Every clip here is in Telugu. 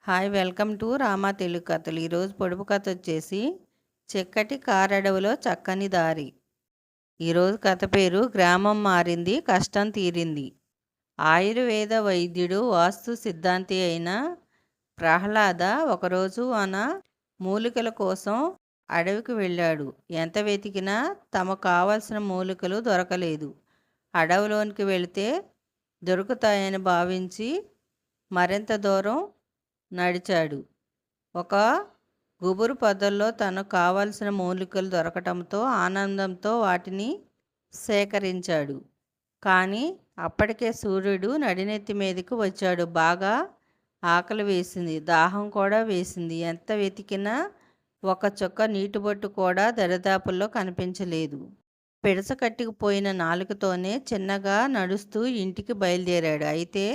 Hi welcome to Rama Telugu కథలు. ఈరోజు పొడుపు కథ వచ్చేసి చిక్కటి కారడవిలో చక్కని దారి. ఈరోజు కథ పేరు గ్రామం మారింది కష్టం తీరింది. ఆయుర్వేద వైద్యుడు వాస్తు సిద్ధాంతి అయిన ప్రహ్లాద ఒకరోజు మూలికల కోసం అడవికి వెళ్ళాడు. ఎంత వెతికినా తమకు కావలసిన మూలికలు దొరకలేదు. అడవిలోనికి వెళితే దొరుకుతాయని భావించి మరింత దూరం నడిచాడు. ఒక గుబురు పొదల్లో తనకు కావలసిన మూలికలు దొరకటంతో ఆనందంతో వాటిని సేకరించాడు. కానీ అప్పటికే సూర్యుడు నడినెత్తి మీదకి వచ్చాడు. బాగా ఆకలి వేసింది, దాహం కూడా వేసింది. ఎంత వెతికినా ఒక చుక్క నీటి బొట్టు కూడా దరిదాపుల్లో కనిపించలేదు. పిడసకట్టుకుపోయిన నాలుకతోనే చిన్నగా నడుస్తూ ఇంటికి బయలుదేరాడు. అయితే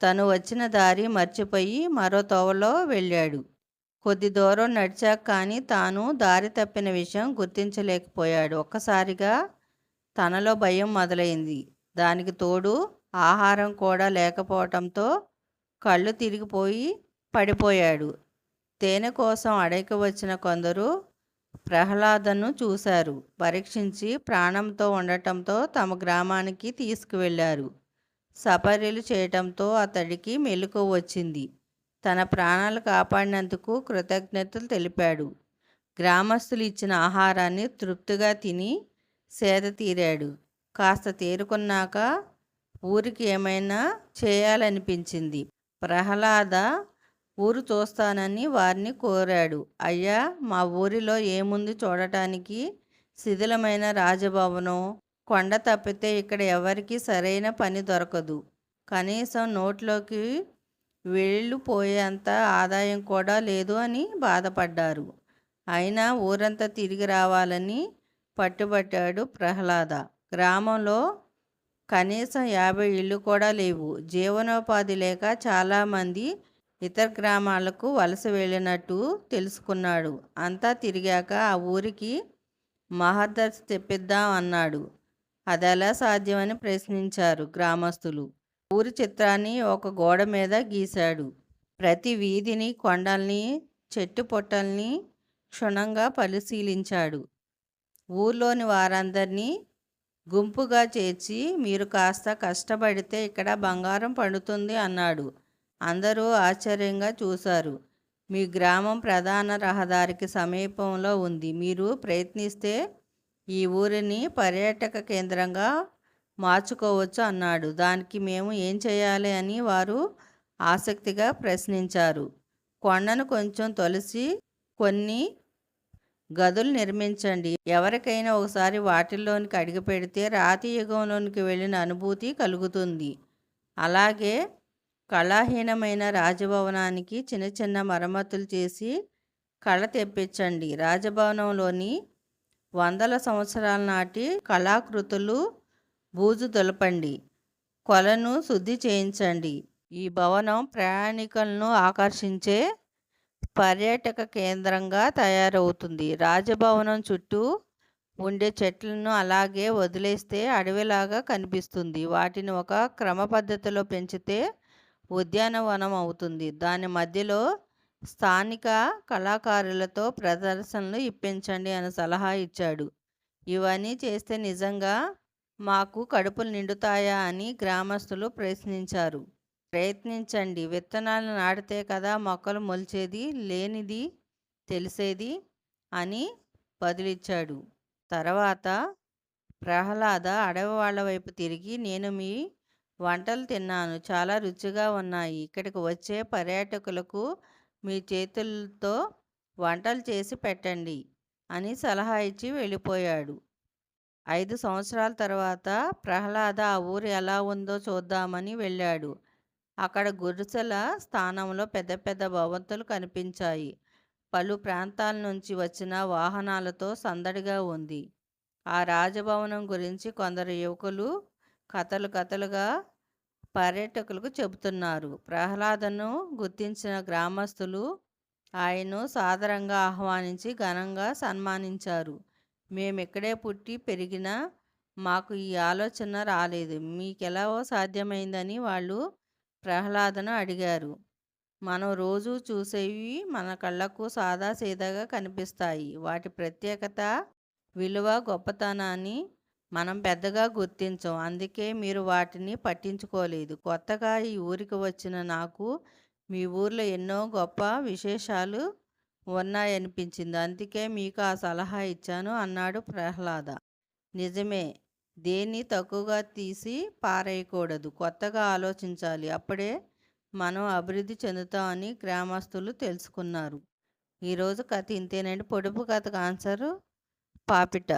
తను వచ్చిన దారి మర్చిపోయి మరో తోవలో వెళ్ళాడు. కొద్ది దూరం నడిచాక కానీ తాను దారి తప్పిన విషయం గుర్తించలేకపోయాడు. ఒక్కసారిగా తనలో భయం మొదలైంది. దానికి తోడు ఆహారం కూడా లేకపోవటంతో కళ్ళు తిరిగిపోయి పడిపోయాడు. తేనె కోసం అడవికి వచ్చిన కొందరు ప్రహ్లాదను చూశారు. పరీక్షించి ప్రాణంతో ఉండటంతో తమ గ్రామానికి తీసుకువెళ్ళారు. సపర్యలు చేయటంతో అతడికి మెలకువ వచ్చింది. తన ప్రాణాలు కాపాడినందుకు కృతజ్ఞతలు తెలిపాడు. గ్రామస్తులు ఇచ్చిన ఆహారాన్ని తృప్తిగా తిని సేద తీరాడు. కాస్త తేరుకున్నాక ఊరికి ఏమైనా చేయాలనిపించింది. ప్రహ్లాద ఊరు చూస్తానని వారిని కోరాడు. అయ్యా, మా ఊరిలో ఏముంది చూడటానికి? శిథిలమైన రాజభవనం, కొండ తప్పితే ఇక్కడ ఎవరికి సరైన పని దొరకదు. కనీసం నోట్లోకి వెళ్ళిపోయేంత ఆదాయం కూడా లేదు అని బాధపడ్డారు. అయినా ఊరంతా తిరిగి రావాలని పట్టుబట్టాడు ప్రహ్లాద. గ్రామంలో కనీసం 50 ఇళ్ళు కూడా లేవు. జీవనోపాధి లేక చాలామంది ఇతర గ్రామాలకు వలస వెళ్ళినట్టు తెలుసుకున్నాడు. అంతా తిరిగాక ఆ ఊరికి మహద్దర్శి తెప్పిద్దాం అన్నాడు. అదెలా సాధ్యమని ప్రశ్నించారు గ్రామస్తులు. ఊరి చిత్రాన్ని ఒక గోడ మీద గీశాడు. ప్రతి వీధిని, కొండల్ని, చెట్టు పొట్టల్ని క్షుణ్ణంగా పరిశీలించాడు. ఊర్లోని వారందరినీ గుంపుగా చేర్చి, మీరు కాస్త కష్టపడితే ఇక్కడ బంగారం పండుతుంది అన్నాడు. అందరూ ఆశ్చర్యంగా చూశారు. మీ గ్రామం ప్రధాన రహదారికి సమీపంలో ఉంది. మీరు ప్రయత్నిస్తే ఈ ఊరిని పర్యాటక కేంద్రంగా మార్చుకోవచ్చు అన్నాడు. దానికి మేము ఏం చేయాలి అని వారు ఆసక్తిగా ప్రశ్నించారు. కొండను కొంచెం తొలసి కొన్ని గదులు నిర్మించండి. ఎవరికైనా ఒకసారి వాటిల్లోనికి అడుగు పెడితే రాతి యుగంలోనికి వెళ్ళిన అనుభూతి కలుగుతుంది. అలాగే కళాహీనమైన రాజభవనానికి చిన్న చిన్న మరమ్మతులు చేసి కళ తెప్పించండి. రాజభవనంలోని వందల సంవత్సరాల నాటి కళాకృతులు బూజు దులపండి. కొలను శుద్ధి చేయించండి. ఈ భవనం ప్రయాణికులను ఆకర్షించే పర్యాటక కేంద్రంగా తయారవుతుంది. రాజభవనం చుట్టూ ఉండే చెట్లను అలాగే వదిలేస్తే అడవిలాగా కనిపిస్తుంది. వాటిని ఒక క్రమ పద్ధతిలో పెంచితే ఉద్యానవనం అవుతుంది. దాని మధ్యలో స్థానిక కళాకారులతో ప్రదర్శనలు ఇప్పించండి అని సలహా ఇచ్చాడు. ఇవన్నీ చేస్తే నిజంగా మాకు కడుపులు నిండుతాయా అని గ్రామస్తులు ప్రశ్నించారు. ప్రయత్నించండి. విత్తనాలు నాటితే కదా మొక్కలు మొలిచేది, లేనిది తెలిసేది అని బదులిచ్చాడు. తర్వాత ప్రహ్లాద అడవి వాళ్ళ వైపు తిరిగి, నేను మీ వంటలు తిన్నాను, చాలా రుచిగా ఉన్నాయి. ఇక్కడికి వచ్చే పర్యాటకులకు మీ చేతులతో వంటలు చేసి పెట్టండి అని సలహా ఇచ్చి వెళ్ళిపోయాడు. 5 సంవత్సరాల తర్వాత ప్రహ్లాద ఆ ఊరు ఎలా ఉందో చూద్దామని వెళ్ళాడు. అక్కడ గుడిసెల స్థానంలో పెద్ద పెద్ద భవంతులు కనిపించాయి. పలు ప్రాంతాల నుంచి వచ్చిన వాహనాలతో సందడిగా ఉంది. ఆ రాజభవనం గురించి కొందరు యువకులు కథలుగా పర్యాటకులకు చెబుతున్నారు. ప్రహ్లాదను గుర్తించిన గ్రామస్తులు ఆయన్ను సాదరంగా ఆహ్వానించి ఘనంగా సన్మానించారు. మేమిక్కడే పుట్టి పెరిగినా మాకు ఈ ఆలోచన రాలేదు. మీకెలా సాధ్యమైందని వాళ్ళు ప్రహ్లాదను అడిగారు. మనం రోజు చూసేవి మన కళ్ళకు సాదాసీదాగా కనిపిస్తాయి. వాటి ప్రత్యేకత, విలువ, గొప్పతనాన్ని మనం పెద్దగా గుర్తించం. అందుకే మీరు వాటిని పట్టించుకోలేదు. కొత్తగా ఈ ఊరికి వచ్చిన నాకు మీ ఊర్లో ఎన్నో గొప్ప విశేషాలు ఉన్నాయనిపించింది. అందుకే మీకు ఆ సలహా ఇచ్చాను అన్నాడు ప్రహ్లాద. నిజమే. దేన్ని తక్కువగా తీసి పారేయకూడదు. కొత్తగా ఆలోచించాలి. అప్పుడే మనం అభివృద్ధి చెందుతామని గ్రామస్తులు తెలుసుకున్నారు. ఈరోజు కథ ఇంతేనండి. పొడుపు కథకు ఆన్సరు పాపిట.